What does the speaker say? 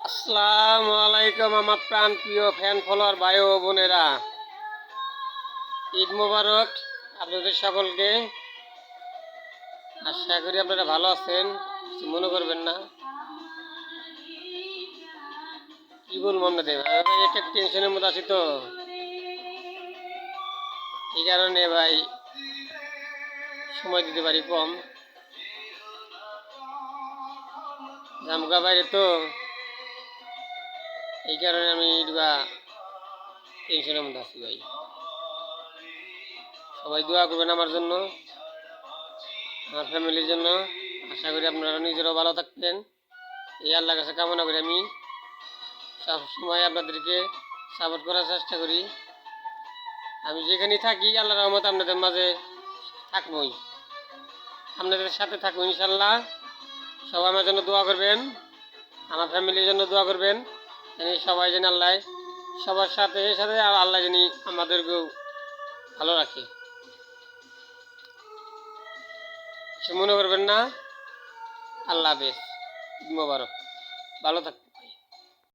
আসসালামু আলাইকুম আমার প্রাণ প্রিয় ফ্যান ফলোয়ার ভাই ও বোনেরা, ঈদ মোবারক আপনাদের সকলকে। আশা করি আপনারা ভালো আছেন, কিছু মনে করবেন না। কি বলবো আপনাদের ভাই, একটা টেনশনের মধ্যে আছি তো, এই কারণে ভাই সময় দিতে পারি কম। জামগা বাইরে তো, এই কারণে আমি টেনশনের মধ্যে আছি ভাই। সবাই দোয়া করবেন আমার জন্য, আমার ফ্যামিলির জন্য। আশা করি আপনারা নিজেরাও ভালো থাকবেন, এই আল্লাহর কাছে কামনা করি। আমি সবসময় আপনাদেরকে সাপোর্ট করার চেষ্টা করি। আমি যেখানেই থাকি আল্লাহর রহমত আপনাদের মাঝে থাকবই, আপনাদের সাথে থাকবো ইনশাল্লাহ। সবাই আমার জন্য দোয়া করবেন, আমার ফ্যামিলির জন্য দোয়া করবেন। সবাই যেন আল্লাহ সবার সাথে সাথে আল্লাহ যিনি আমাদেরকেও ভালো রাখে। কিছু মনে করবেন না। আল্লাহ হাফেজ, ঈদ মোবারক, ভালো থাকবেন।